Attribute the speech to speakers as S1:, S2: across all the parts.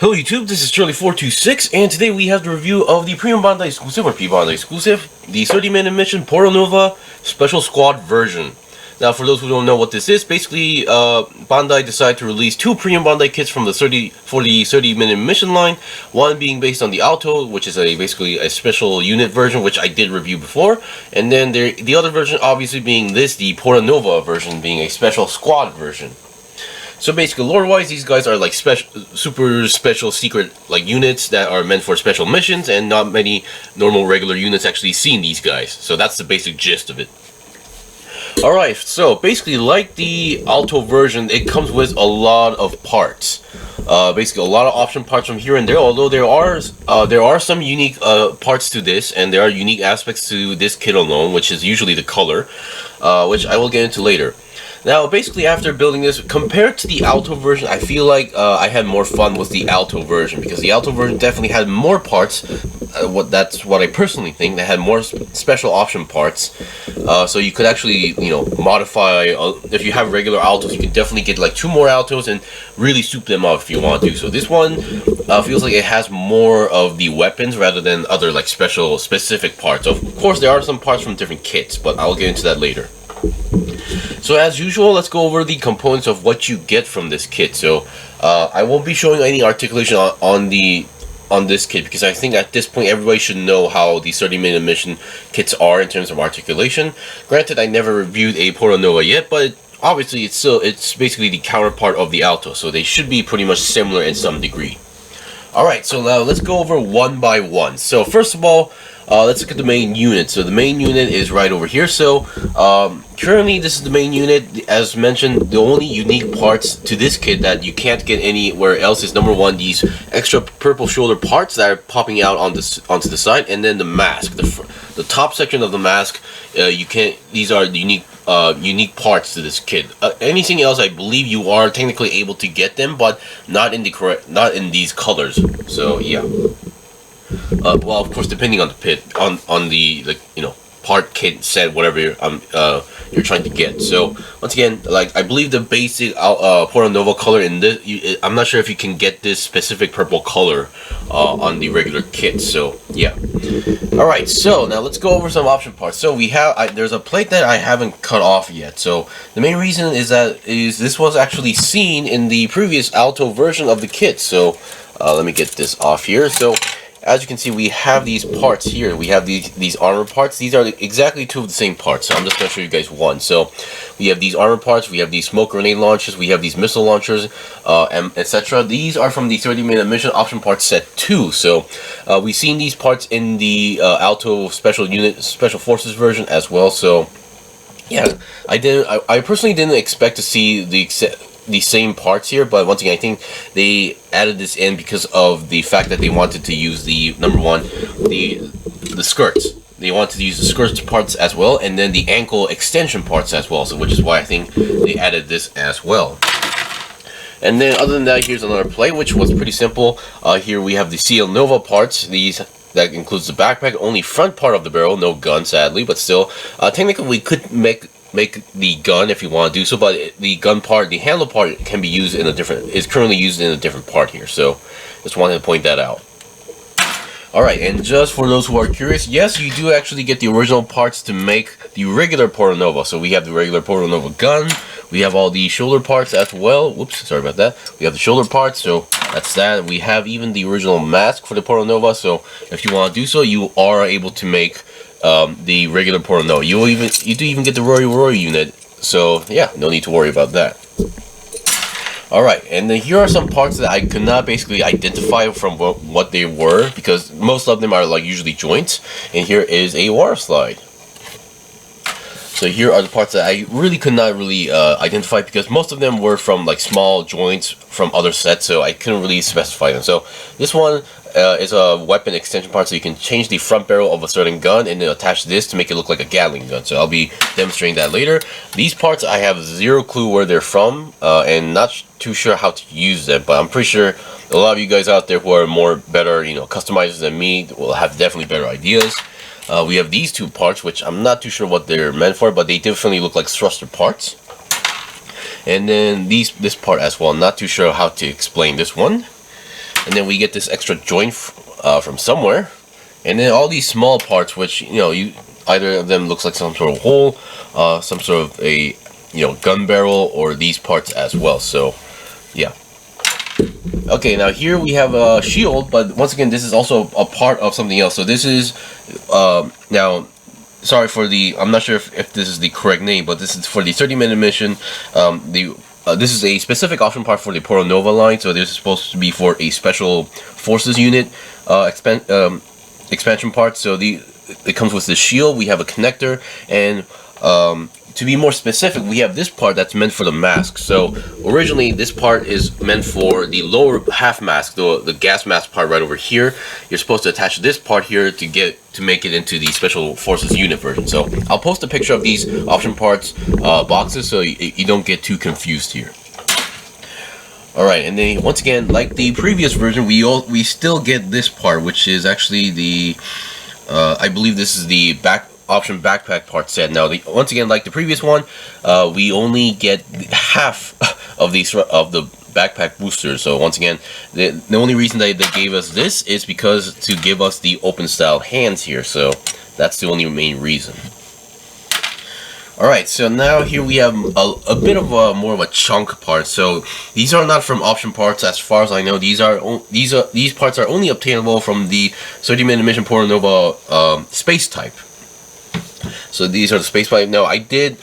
S1: Hello YouTube, this is Charlie426, and today we have the review of the P-Bandai Exclusive, or P-Bandai Exclusive, the 30-minute mission Porta Nova Special Squad version. Now, for those who don't know what this is, basically, Bandai decided to release two P-Bandai kits from the 30-minute mission line. One being based on the Alto, which is basically a special unit version, which I did review before, and then the other version, obviously, being this, the Porta Nova version, being a special squad version. So basically, lore-wise, these guys are like super special secret like units that are meant for special missions, and not many normal regular units actually seen these guys. So that's the basic gist of it. Alright, so basically, like the Alto version, it comes with a lot of parts. Basically, a lot of option parts from here and there. Although there are some unique parts to this, and there are unique aspects to this kit alone, which is usually the color, which I will get into later. Now, basically, after building this, compared to the Alto version, I feel like I had more fun with the Alto version, because the Alto version definitely had more parts. That's what I personally think. They had more special option parts, so you could actually, modify. If you have regular Altos, you can definitely get like 2 more Altos and really soup them up if you want to. So this one feels like it has more of the weapons rather than other like specific parts. Of course, there are some parts from different kits, but I'll get into that later. So as usual, let's go over the components of what you get from this kit. So I won't be showing any articulation on this kit, because I think at this point everybody should know how the 30-minute mission kits are in terms of articulation. Granted, I never reviewed a Porta Nova yet, but obviously it's basically the counterpart of the Alto, so they should be pretty much similar in some degree. Alright, so now let's go over one by one. So first of all, let's look at the main unit. So the main unit is right over here. So currently this is the main unit. As mentioned, the only unique parts to this kit that you can't get anywhere else is, number one, these extra purple shoulder parts that are popping out on onto the side, and then the mask. The top section of the mask, you can't. These are the unique parts to this kit. Anything else, I believe you are technically able to get them, but not in these colors. So yeah. Well, of course, depending on the part, kit, set, whatever you're trying to get. So once again, like, I believe the basic Porta Nova color in this, I'm not sure if you can get this specific purple color on the regular kit. So yeah. All right. So now let's go over some option parts. So we have there's a plate that I haven't cut off yet. So the main reason is this was actually seen in the previous Alto version of the kit. So let me get this off here. So as you can see, we have these parts here. We have these armor parts. These are exactly 2 of the same parts. So I'm just going to show you guys one. So we have these armor parts. We have these smoke grenade launchers. We have these missile launchers, and etc. These are from the 30-minute mission option parts set 2. So we've seen these parts in the Alto special forces version as well. So yeah, I personally didn't expect to see the same parts here, but once again, I think they added this in because of the fact that they wanted to use the, number one, the skirts. They wanted to use the skirts parts as well, and then the ankle extension parts as well, so which is why I think they added this as well. And then other than that, here's another plate, which was pretty simple. Here we have the CL Nova parts. That includes the backpack, only front part of the barrel, no gun sadly, but still, technically we could make the gun if you want to do so, but the gun part, the handle part, can be used is currently used in a different part here. So just wanted to point that out. Alright, and just for those who are curious, yes, you do actually get the original parts to make the regular Porta Nova. So we have the regular Porta Nova gun, we have all the shoulder parts as well. Whoops, sorry about that. We have the shoulder parts, so that's that. We have even the original mask for the Porta Nova, so if you want to do so, you are able to make the regular Porta Nova. You do even get the Rory unit, so yeah, no need to worry about that. Alright, and then here are some parts that I could not basically identify from what they were, because most of them are like usually joints, and here is a water slide. So here are the parts that I really could not identify, because most of them were from like small joints from other sets, so I couldn't really specify them. So this one is a weapon extension part, so you can change the front barrel of a certain gun and then attach this to make it look like a Gatling gun. So I'll be demonstrating that later. These parts, I have zero clue where they're from, and not too sure how to use them, but I'm pretty sure a lot of you guys out there who are better customizers than me will have definitely better ideas. We have these 2 parts, which I'm not too sure what they're meant for, but they definitely look like thruster parts. And then this part as well, not too sure how to explain this one. and then we get this extra joint from somewhere, and then all these small parts, which either of them looks like some sort of hole, some sort of a gun barrel, or these parts as well. So yeah. Okay, now here we have a shield, but once again, this is also a part of something else. So this is now, sorry for the, I'm not sure if this is the correct name, but this is for the 30-minute mission. This is a specific option part for the Porta Nova line, so this is supposed to be for a special forces unit expansion part. So it comes with the shield, we have a connector, and to be more specific, we have this part that's meant for the mask. So originally this part is meant for the lower half mask, the gas mask part right over here. You're supposed to attach this part here to make it into the special forces unit version. So I'll post a picture of these option parts boxes so you don't get too confused here. Alright, and then once again, like the previous version, we still get this part, which is actually the I believe this is the option backpack part set. Now, once again, like the previous one, we only get half of the backpack boosters. So once again, the only reason they gave us this is because to give us the open style hands here. So that's the only main reason. Alright, so now here we have a bit of more of a chunk part. So these are not from option parts as far as I know. These parts are only obtainable from the 30-minute mission Porta Nova space type. So these are the space pipe. Now I did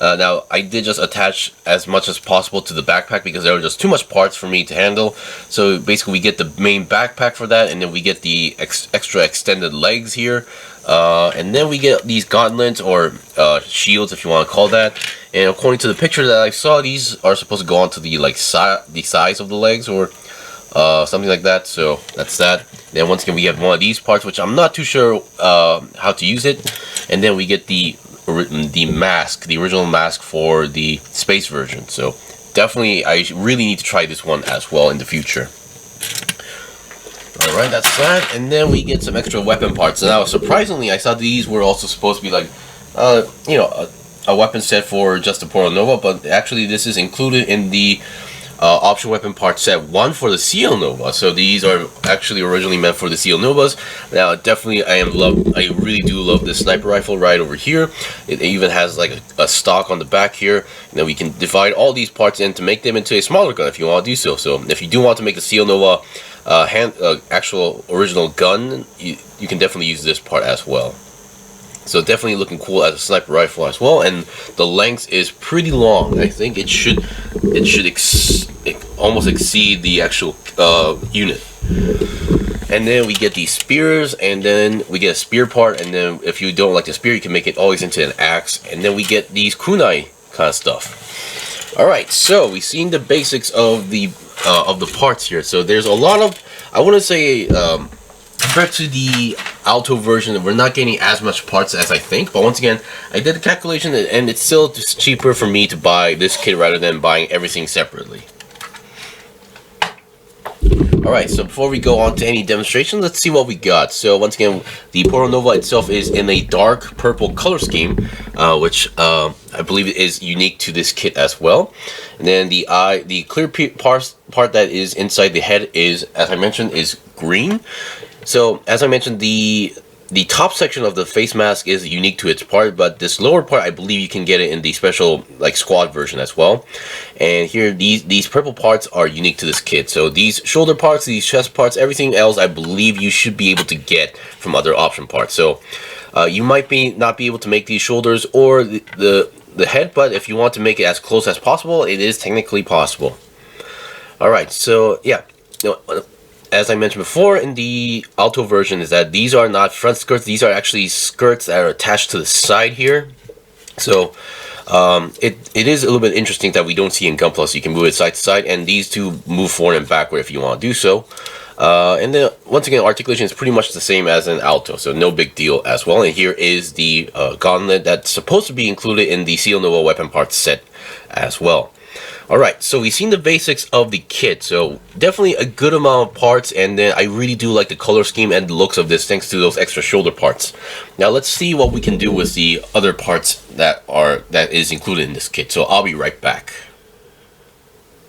S1: just attach as much as possible to the backpack because there were just too much parts for me to handle. So basically we get the main backpack for that, and then we get the extra extended legs here, and then we get these gauntlets or shields, if you want to call that. And according to the picture that I saw, these are supposed to go onto the the size of the legs or something like that. So that's that. Then once again we have one of these parts, which I'm not too sure how to use it, and then we get the mask, the original mask for the space version. So definitely I really need to try this one as well in the future. Alright, that's that. And then we get some extra weapon parts. Now surprisingly, I thought these were also supposed to be like a weapon set for just the Porta Nova, but actually this is included in the option weapon part set 1 for the CL Nova. So these are actually originally meant for the CL Novas. Now definitely I really do love this sniper rifle right over here. It even has like a stock on the back here, and then we can divide all these parts in to make them into a smaller gun if you want to do so. So if you do want to make the CL Nova actual original gun, you can definitely use this part as well. So definitely looking cool as a sniper rifle as well, and the length is pretty long. I think it should almost exceed the actual unit. And then we get these spears, and then we get a spear part, and then if you don't like the spear, you can make it always into an axe, and then we get these kunai kind of stuff. Alright, so we've seen the basics of the parts here. So there's a lot of, I wouldn't say compared to the Alto version, we're not getting as much parts as I think, but once again, I did the calculation and it's still just cheaper for me to buy this kit rather than buying everything separately. Alright, so before we go on to any demonstration, let's see what we got. So once again, the Porta Nova itself is in a dark purple color scheme, which I believe is unique to this kit as well. And then the clear part that is inside the head is, as I mentioned, is green. So as I mentioned, the top section of the face mask is unique to its part, but this lower part, I believe you can get it in the special squad version as well. And here these purple parts are unique to this kit. So these shoulder parts, these chest parts, everything else I believe you should be able to get from other option parts. So you might not be able to make these shoulders or the head, but if you want to make it as close as possible, it is technically possible. Alright, so yeah, as I mentioned before in the Alto version, is that these are not front skirts, these are actually skirts that are attached to the side here. So it is a little bit interesting that we don't see in Gunpla. You can move it side to side, and these two move forward and backward if you want to do so. And then once again, articulation is pretty much the same as in Alto, so no big deal as well. And here is the gauntlet that's supposed to be included in the CL Nova weapon parts set as well. Alright, so we've seen the basics of the kit, so definitely a good amount of parts, and then I really do like the color scheme and the looks of this thanks to those extra shoulder parts. Now let's see what we can do with the other parts that is included in this kit, so I'll be right back.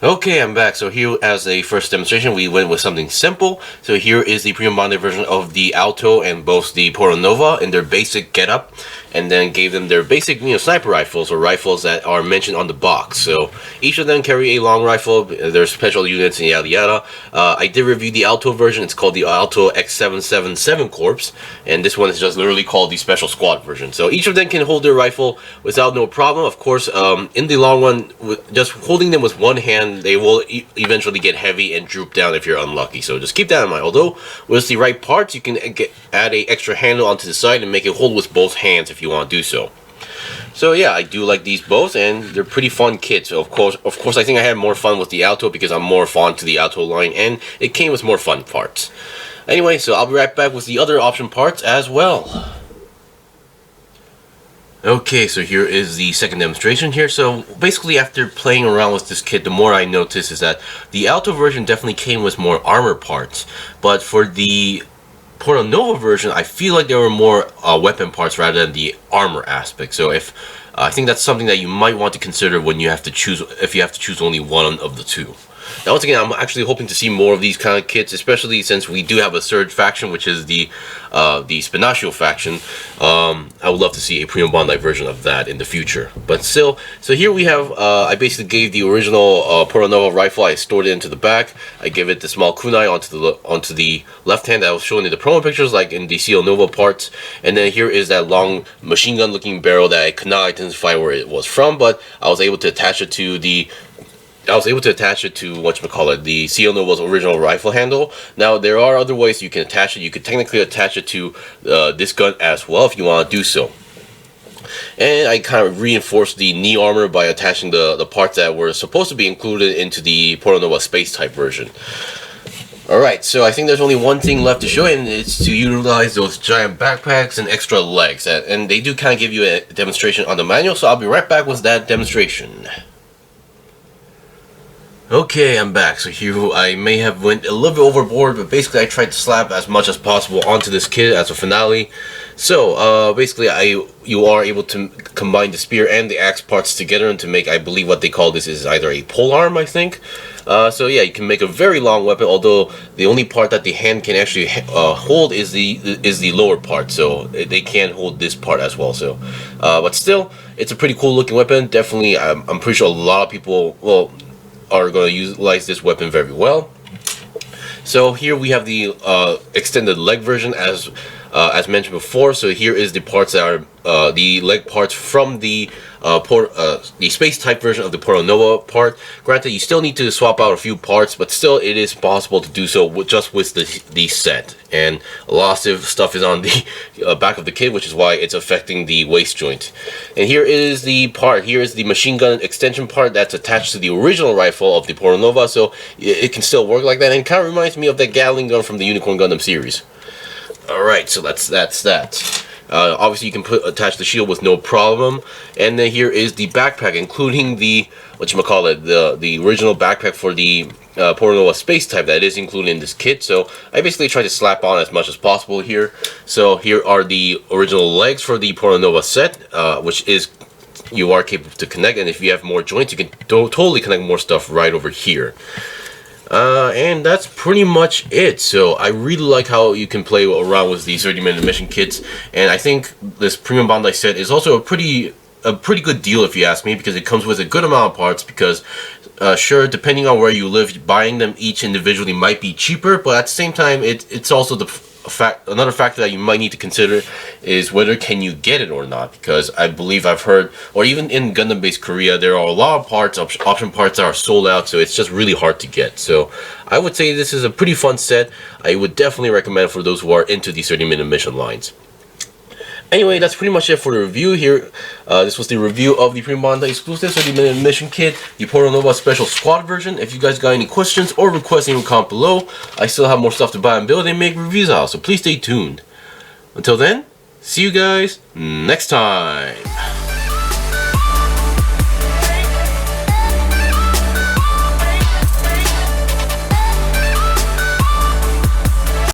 S1: Okay, I'm back. So here, as a first demonstration, we went with something simple. So here is the Premium Bandai version of the Alto and both the Porta Nova in their basic getup, and then gave them their basic, sniper rifles or rifles that are mentioned on the box. So each of them carry a long rifle. There's special units and yada yada. I did review the Alto version. It's called the Alto X777 Corps, and this one is just literally called the Special Squad version. So each of them can hold their rifle without no problem. Of course, in the long run, just holding them with one hand, they will eventually get heavy and droop down if you're unlucky. So just keep that in mind. Although with the right parts, you can add a extra handle onto the side and make it hold with both hands if you want to do so. So yeah, I do like these both, and they're pretty fun kits. So of course, I think I had more fun with the Alto because I'm more fond to the Alto line, and it came with more fun parts. Anyway, so I'll be right back with the other option parts as well. Okay, so here is the second demonstration here. So basically, after playing around with this kit, the more I noticed is that the Alto version definitely came with more armor parts, but for the Porta Nova version, I feel like there were more weapon parts rather than the armor aspect. So I think that's something that you might want to consider when you have to choose, if you have to choose only one of the two. Now, once again, I'm actually hoping to see more of these kind of kits, especially since we do have a third faction, which is the Spinaccio faction. I would love to see a Premium Bandai version of that in the future. But still, so here we have, I basically gave the original Porta Nova rifle, I stored it into the back. I gave it the small kunai onto the left hand that I was showing in the promo pictures, like in the CL Nova parts. And then here is that long machine gun looking barrel that I could not identify where it was from, but I was able to attach it to the whatchamacallit, the CL Nova's original rifle handle. Now, there are other ways you can attach it. You could technically attach it to this gun as well if you want to do so. And I kind of reinforced the knee armor by attaching the parts that were supposed to be included into the Porta Nova Space Type version. Alright, so I think there's only one thing left to show, and it's to utilize those giant backpacks and extra legs. And they do kind of give you a demonstration on the manual, so I'll be right back with that demonstration. Okay, I'm back. So here I may have went a little bit overboard, but basically I tried to slap as much as possible onto this kit as a finale. So basically you are able to combine the spear and the axe parts together and to make, I believe what they call this is either a polearm, I think. So yeah, you can make a very long weapon, although the only part that the hand can actually hold is the lower part, so they can't hold this part as well. So but still, it's a pretty cool looking weapon. Definitely, I'm pretty sure a lot of people are going to utilize this weapon very well. So here we have the extended leg version as mentioned before. So here is the parts that are the leg parts from the space type version of the Porta Nova part. Granted, you still need to swap out a few parts, but still it is possible to do so just with the set. And a lot of stuff is on the back of the kit, which is why it's affecting the waist joint. And here is the part. Here is the machine gun extension part that's attached to the original rifle of the Porta Nova, so it can still work like that. And it kind of reminds me of that Gatling gun from the Unicorn Gundam series. Alright, so that's that. Obviously you can attach the shield with no problem. And then here is the backpack, including the the original backpack for the Porta Nova Space Type that is included in this kit. So I basically tried to slap on as much as possible here. So here are the original legs for the Porta Nova set, which is you are capable to connect, and if you have more joints you can totally connect more stuff right over here. And that's pretty much it. So I really like how you can play around with these 30-minute mission kits, and I think this Premium Bandai set is also a pretty good deal if you ask me, because it comes with a good amount of parts. Because sure, depending on where you live, buying them each individually might be cheaper, but at the same time it's also another factor that you might need to consider is whether can you get it or not, because I believe I've heard, or even in Gundam based Korea, there are a lot of parts, option parts that are sold out, so it's just really hard to get. So I would say this is a pretty fun set. I would definitely recommend for those who are into these 30-minute mission lines. Anyway, that's pretty much it for the review here. This was the review of the Premium Bandai Exclusive 30-minute mission kit, the Porta Nova Special Squad version. If you guys got any questions or requests, leave a comment below. I still have more stuff to buy and build and make reviews out, so please stay tuned. Until then, see you guys next time.